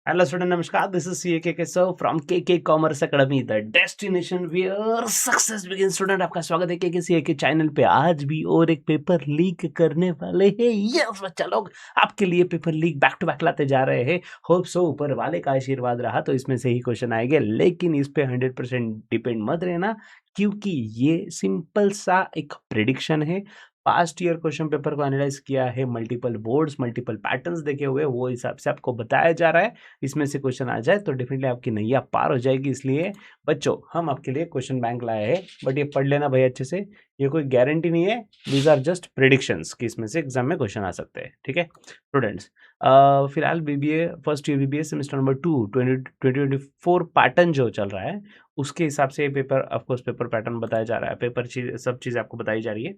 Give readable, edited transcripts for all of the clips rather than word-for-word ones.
Hello student, namaskar. This is CA Keshav from KK Commerce Academy, the destination where success begins. Student, आपका स्वागत है KK CA के channel पे। आज भी और एक पेपर लीक करने वाले हैं। यस बच्चा लोग, आपके लिए paper leak back to back लाते जा रहे हैं। होप सो ऊपर वाले का आशीर्वाद रहा तो इसमें से ही क्वेश्चन आएंगे, लेकिन इस पे 100% डिपेंड मत रहना, क्योंकि ये सिंपल सा एक प्रिडिक्शन है। पास्ट ईयर क्वेश्चन पेपर को एनालाइज किया है, मल्टीपल बोर्ड्स, मल्टीपल पैटर्न्स देखे हुए, वो हिसाब से आपको बताया जा रहा है। इसमें से क्वेश्चन आ जाए तो डेफिनेटली आपकी नैया पार हो जाएगी। इसलिए बच्चों, हम आपके लिए क्वेश्चन बैंक लाए हैं, बट ये पढ़ लेना भाई अच्छे से। ये कोई गारंटी नहीं है, दीज आर जस्ट प्रेडिक्शंस कि इसमें से एग्जाम में क्वेश्चन आ सकते हैं। ठीक है स्टूडेंट्स, फिलहाल BBA first year BBA semester number 2 2024 pattern जो चल रहा है, उसके हिसाब से ये पेपर, ऑफकोर्स पेपर पैटर्न बताया जा रहा है, पेपर चीज सब चीज़ आपको बताई जा रही है।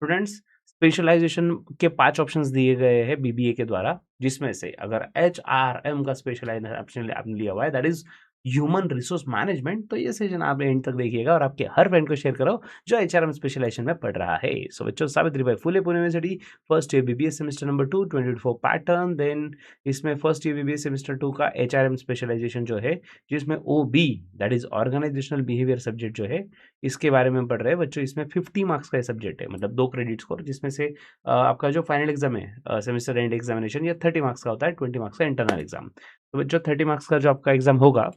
स्टूडेंट्स, स्पेशलाइजेशन के 5 ऑप्शंस दिए गए हैं बीबीए के द्वारा, जिसमें से अगर HRM का स्पेशलाइजेशन आपने लिया हुआ है, that is human resource management, तो ये सेशन आप एंड तक देखिएगा और आपके हर फ्रेंड को शेयर करो जो HRM स्पेशलाइजेशन में पढ़ रहा है। सो बच्चों, Savitri Bai Phule Pune university first year BBA semester number 2 2024 पैटर्न, देन इसमें फर्स्ट ईयर बीबीए सेमेस्टर 2 का HRM स्पेशलाइजेशन जो है, जिसमें OB that is organisational behaviour subject जो है, इसके बारे में हम पढ़ रहे हैं बच्चों। इसमें 50 मार्क्स का सब्जेक्ट है, मतलब 2 क्रेडिट्स को, जिसमें से आपका जो फाइनल एग्जाम है सेमेस्टर एंड एग्जामिनेशन, ये 30 मार्क्स का होता है, 20 मार्क्स का इंटरनल एग्जाम। तो बच्चों 30 मार्क्स का जो आपका एग्जाम होगा,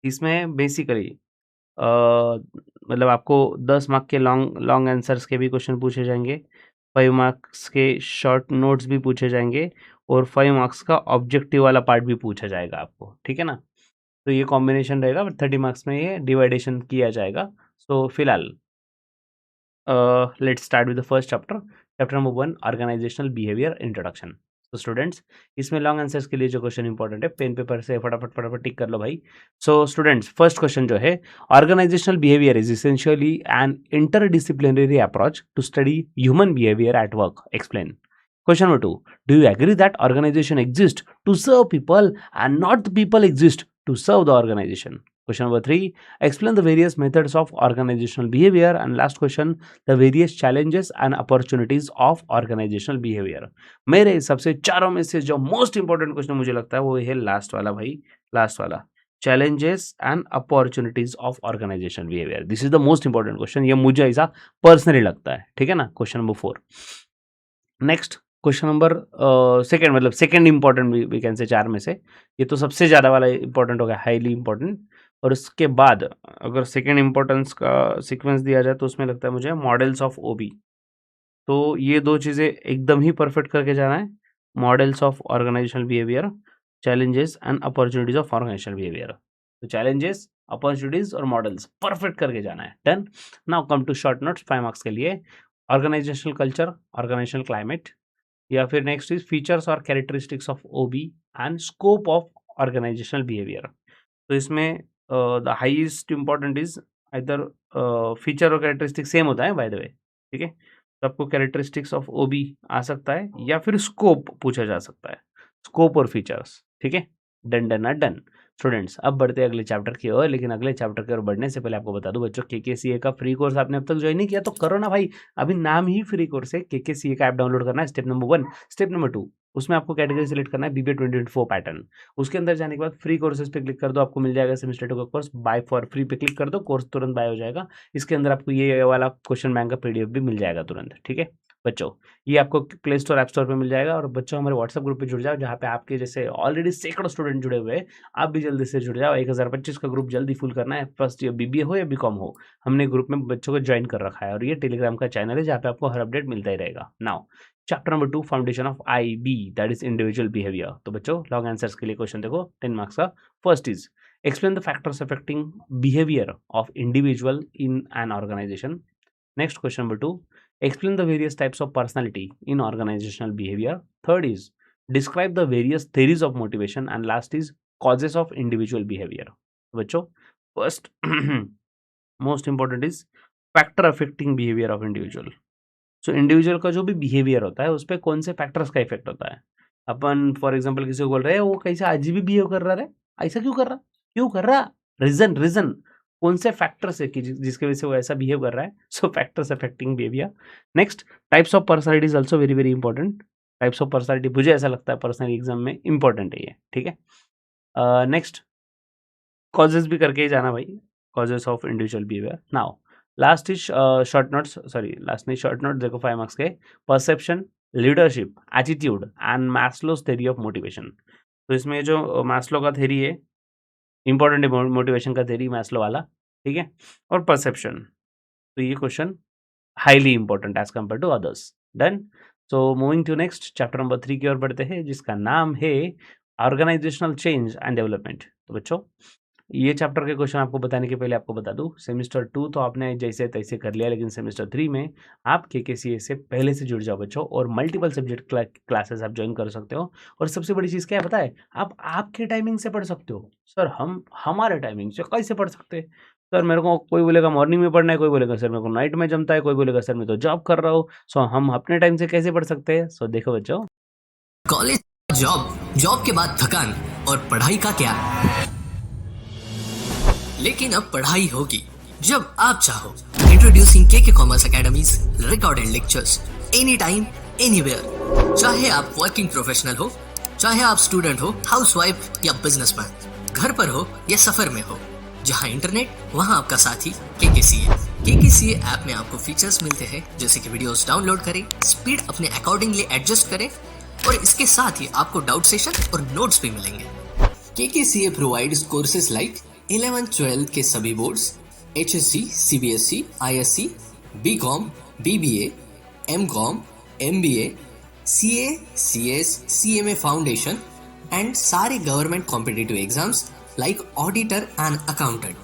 इसमें बेसिकली मतलब आपको 10 मार्क के लॉन्ग लॉन्ग आंसर्स के भी क्वेश्चन पूछे जाएंगे, 5 मार्क्स के शॉर्ट नोट्स भी पूछे जाएंगे, और 5 मार्क्स का ऑब्जेक्टिव वाला पार्ट भी पूछा जाएगा आपको। ठीक है ना? तो ये कॉम्बिनेशन रहेगा, बट 30 मार्क्स में ये डिवाइडेशन किया जाएगा। सो फिलहाल let's start with the first chapter, chapter number 1, organisational behaviour introduction. तो स्टूडेंट्स, इसमें लॉन्ग आंसर्स के लिए जो क्वेश्चन इंपॉर्टेंट है, पेन पेपर से फटाफट फटाफट टिक कर लो भाई। सो स्टूडेंट्स, फर्स्ट क्वेश्चन जो है, organisational behaviour is essentially an interdisciplinary approach to study human behaviour at work, explain. Question number 2. Do you agree that organization exists to serve people and not the people exist to serve the organization? Question number 3. Explain the various methods of organizational behavior. And last question, the various challenges and opportunities of organizational behavior. मेरे हिसाब से चारों में से जो most important question मुझे लगता है वो है लास्ट वाला भाई, लास्ट वाला, challenges and opportunities of organizational behavior. This is the most important question. ये मुझे ऐसा पर्सनली लगता है। ठीक है ना? Question number 4। Next question number second, मतलब second important we can say, चार में से ये तो सबसे ज़्यादा वाला इंपॉर्टेंट हो गया, हाईली इंपॉर्टेंट। और उसके बाद अगर सेकंड इंपॉर्टेंस का सीक्वेंस दिया जाए तो उसमें लगता है मुझे मॉडल्स ऑफ ओबी। तो ये दो चीज़ें एकदम ही परफेक्ट करके जाना है, models of organisational behaviour, challenges and opportunities of organisational behaviour. तो चैलेंजेस, अपॉर्चुनिटीज और मॉडल्स परफेक्ट करके जाना है। Done. Now come to short notes 5 marks के लिए। ऑर्गेनाइजेशनल कल्चर, ऑर्गेनाइजेशनल क्लाइमेट, या फिर नेक्स्ट इज फीचर्स और characteristics of OB and scope of organisational behaviour. तो इसमें द हाईएस्ट इंपॉर्टेंट इज इधर फीचर और कैरेक्टरिस्टिक सेम होता है बाय द वे। ठीक है, तो आपको कैरेक्टरिस्टिक्स ऑफ ओबी आ सकता है, या फिर स्कोप पूछा जा सकता है, स्कोप और फीचर्स। ठीक है, डन डन डन। स्टूडेंट्स, अब बढ़ते हैं अगले चैप्टर की ओर, लेकिन अगले चैप्टर की ओर बढ़ने से पहले आपको बता दूं बच्चों, केकेसीए का फ्री कोर्स आपने अब तक ज्वाइन नहीं किया तो करो ना भाई। अभी नाम ही फ्री कोर्स है, केकेसीए का ऐप डाउनलोड करना है, स्टेप नंबर 1। स्टेप नंबर 2, उसमें आपको कैटेगरी सेलेक्ट करना है बीबीए 2024 पैटर्न। उसके अंदर जाने के बाद फ्री कोर्सेज पे क्लिक कर दो, आपको मिल जाएगा सेमेस्टर 2 का कोर्स, बाय फॉर फ्री पे क्लिक कर दो, कोर्स तुरंत बाय हो जाएगा। इसके अंदर आपको ये वाला क्वेश्चन बैंक का पीडीएफ भी मिल जाएगा तुरंत। ठीक है बच्चों, ये आपको प्ले स्टोर ऐप स्टोर पे मिल जाएगा। और बच्चों, हमारे व्हाट्सएप ग्रुप पे जुड़ जाओ, जहाँ पे आपके जैसे ऑलरेडी सैकड़ों स्टूडेंट जुड़े हुए हैं। आप भी जल्दी से जुड़ जाओ, 1025 का ग्रुप जल्दी फुल करना है। फर्स्ट ईयर बीबीए हो या बीकॉम हो, हमने ग्रुप में बच्चों को ज्वाइन कर रखा है, और ये टेलीग्राम का चैनल है जहाँ पे आपको हर अपडेट मिलता ही रहेगा। Now chapter number 2, foundation of IB, that is individual behaviour. तो बच्चों, लॉन्ग आंसर्स के लिए क्वेश्चन देखो, 10 मार्क्स का। First is, explain the factors affecting behaviour of individual in an organisation. Next, question number 2. Explain the various types of personality in organizational behavior. Third is, describe the various theories of motivation. And last is, causes of individual behavior. बच्चों, first most important is factor affecting behavior of individual. So individual का जो भी behavior होता है, उस पर कौन से factors का effect होता है। अपन फॉर एग्जाम्पल किसी को बोल रहे हैं वो कैसे अजीब ही बिहेव कर रहा है, ऐसा क्यों कर रहा, रीजन रीजन कौन से फैक्टर्स है कि जिसके वजह से वो ऐसा बिहेव कर रहा है। सो factors affecting behaviour. Next, types of personality is also very very important. Types of personality मुझे ऐसा लगता है पर्सनली एग्जाम में इंपॉर्टेंट है ये। ठीक है, नेक्स्ट कॉजेस भी करके ही जाना भाई, causes of individual behaviour. Now last is short notes, sorry last नहीं, शॉर्ट नोट देखो 5 मार्क्स के, perception, leadership, attitude and Maslow's theory of motivation. तो इसमें जो मैस्लो का थ्योरी है, इंपॉर्टेंट है मोटिवेशन का थ्योरी मैस्लो वाला, ठीक है, और परसेप्शन। तो ये question highly important as compare to others. Done. So moving to next chapter number 3 की ओर बढ़ते हैं, जिसका नाम है ऑर्गेनाइजेशनल चेंज एंड डेवलपमेंट। तो बच्चों ये चैप्टर के क्वेश्चन आपको बताने के पहले आपको बता दूं, सेमेस्टर 2 तो आपने जैसे तैसे कर लिया, लेकिन सेमेस्टर 3 में आप केकेसीए से पहले से जुड़ जाओ बच्चों, और मल्टीपल सब्जेक्ट क्लासेस आप ज्वाइन कर सकते हो। और सबसे बड़ी चीज़ क्या है पता है, आप आपके टाइमिंग से पढ़ सकते हो। सर हम हमारे टाइमिंग से कैसे पढ़ सकते हैं? सर मेरे को कोई बोलेगा मॉर्निंग में पढ़ना है, कोई बोलेगा सर मेरे को नाइट में जमता है, कोई बोलेगा सर मैं तो जॉब कर रहा हूँ। सो हम अपने टाइम से कैसे पढ़ सकते हैं? सो देखो बच्चों, कॉलेज, जॉब के बाद थकान और पढ़ाई का क्या, लेकिन अब पढ़ाई होगी जब आप चाहो। इंट्रोड्यूसिंग के commerce academies, recorded lectures, any time anywhere. चाहे आप वर्किंग प्रोफेशनल हो, चाहे आप स्टूडेंट हो, हाउसवाइफ या बिजनेसमैन, घर पर हो या सफर में हो, जहां इंटरनेट वहां आपका साथी केकेसीए ऐप में आपको फीचर्स मिलते हैं, जैसे कि वीडियोस डाउनलोड करें, स्पीड अपने अकॉर्डिंगली एडजस्ट करें, और इसके साथ ही आपको डाउट सेशन और नोट्स भी मिलेंगे। केकेसीए प्रोवाइड्स कोर्सेज लाइक 11-12 के सभी boards, HSC, CBSE, ISC, BCom, BBA, MCom, MBA, CA, CS, CMA foundation and सारे government competitive exams like auditor and accountant.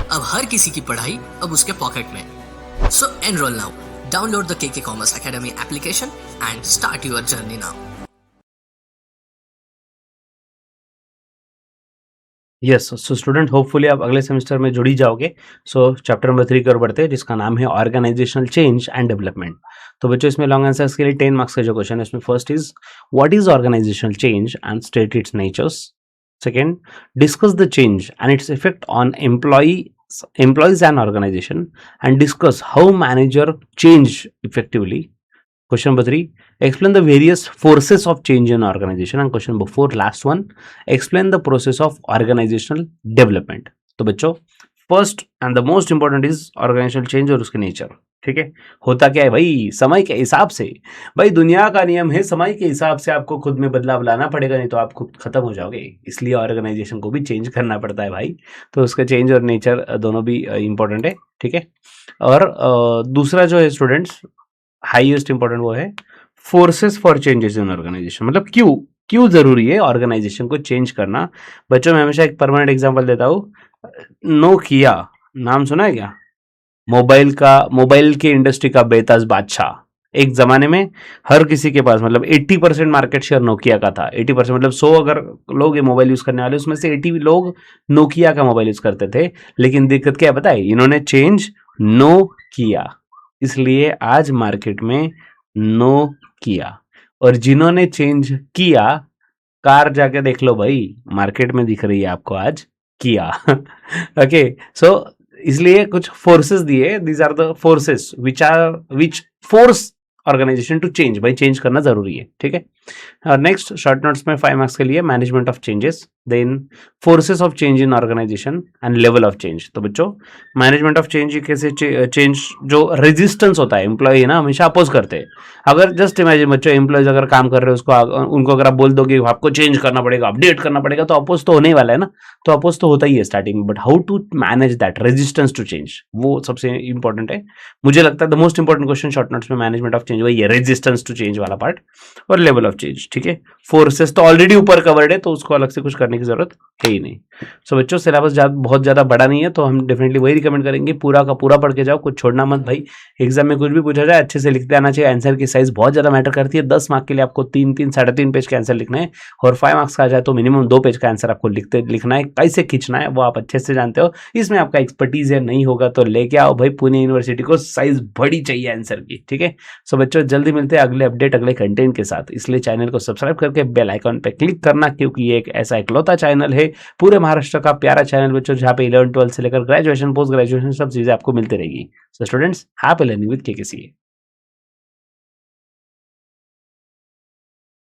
अब हर किसी की पढ़ाई अब उसके पॉकेट में। So enrol now, download the KK commerce academy application and start your journey now. Yes. So student hopefully आप अगले सेमेस्टर में जुड़ ही जाओगे। सो चैप्टर नंबर 3 की ओर बढ़ते हैं, जिसका नाम है ऑर्गेनाइजेशनल चेंज एंड डेवलपमेंट। तो बच्चों इसमें लॉन्ग आंसर्स के लिए 10 मार्क्स का जो क्वेश्चन है, इसमें first is what is organisational change and state its natures. Second, discuss the change and its effect on employees and organization, and discuss how manager change effectively. Question number 3, explain the various forces of change in organization. And question number 4, last one, explain the process of organizational development. तो बच्चों first and the most important is organisational change और उसके nature. ठीक है, होता क्या है भाई, समय के हिसाब से, भाई दुनिया का नियम है, समय के हिसाब से आपको खुद में बदलाव लाना पड़ेगा, नहीं तो आप खुद खत्म हो जाओगे। इसलिए ऑर्गेनाइजेशन को भी चेंज करना पड़ता है भाई। तो उसका चेंज और नेचर दोनों भी इंपॉर्टेंट है। ठीक है, और दूसरा जो है स्टूडेंट्स हाईएस्ट इंपॉर्टेंट वो है forces for changes in organisation. मतलब क्यों जरूरी है ऑर्गेनाइजेशन को चेंज करना। बच्चों मैं हमेशा एक परमानेंट एग्जांपल देता हूँ, नोकिया नाम सुना है क्या? मोबाइल के इंडस्ट्री का बेताज बादशाह। एक जमाने में हर किसी के पास, मतलब 80% मार्केट शेयर नोकिया का था। 80% मतलब 100 अगर लोग ये मोबाइल यूज करने वाले, उसमें से 80 लोग नोकिया का मोबाइल यूज करते थे। लेकिन दिक्कत क्या है पता है, इन्होंने चेंज नो किया, इसलिए आज मार्केट में नो किया। और जिन्होंने चेंज किया, कार जाके देख लो भाई, मार्केट में दिख रही है आपको आज किया। ओके, सो इसलिए कुछ फोर्सेस दिए, these are the forces which force organisation to change. भाई चेंज करना जरूरी है। ठीक है, नेक्स्ट शॉर्ट नोट्स में 5 मार्क्स के लिए management of changes, then forces of change in organisation and level of change. तो बच्चों मैनेजमेंट ऑफ चेंज कैसे चेंज, जो रेजिस्टेंस होता है, एम्प्लॉय ना हमेशा अपोज करते हैं। अगर जस्ट इमेजिन बच्चों, एम्प्लॉयज अगर काम कर रहे हो, उनको अगर आप बोल दो कि आपको चेंज करना पड़ेगा, अपडेट करना पड़ेगा, तो अपोज तो होने ही वाला है ना। तो अपोज तो होता ही है स्टार्टिंग में, but how to manage that resistance to change, वो सबसे इंपॉर्टेंट है। मुझे लगता है the most important question short notes में मैनेजमेंट ऑफ चेंज वही है, रेजिस्टेंस टू चेंज वाला पार्ट और लेवल ऑफ चेंज। ठीक है, फोर्सेस तो ऑलरेडी ऊपर कवर्ड है, तो उसको अलग से कुछ करने की जरूरत है ही नहीं। सो बच्चों सिलेबस बहुत ज्यादा बड़ा नहीं है, तो हम डेफिनेटली वही रिकमेंड करेंगे, पूरा का पूरा पढ़ के जाओ, कुछ छोड़ना मत भाई। एग्जाम में कुछ भी पूछा जाए अच्छे से लिखते आना चाहिए। आंसर की साइज बहुत ज्यादा मैटर करती है। 10 मार्क के लिए आपको 3-3, 3.5 पेज का आंसर लिखना है, और 5 मार्क्स का आ जाए तो मिनिमम 2 पेज का आंसर आपको लिखना है। कैसे खींचना है वो आप अच्छे से जानते हो, इसमें आपका एक्सपर्टीज है। नहीं होगा तो लेके आओ भाई, पुणे यूनिवर्सिटी को साइज बड़ी चाहिए आंसर की। ठीक है, सो बच्चों जल्दी मिलते हैं अगले अपडेट, अगले कंटेंट के साथ। इसलिए चैनल को सब्सक्राइब करके बेल आइकॉन पे क्लिक करना, क्योंकि ये एक ऐसा इकलौता चैनल है पूरे महाराष्ट्र का प्यारा चैनल बच्चों, जहाँ पे 11-12 से लेकर ग्रेजुएशन, पोस्ट ग्रेजुएशन सब चीजें आपको मिलती रहेगी। So students, happy learning with केकेसीए।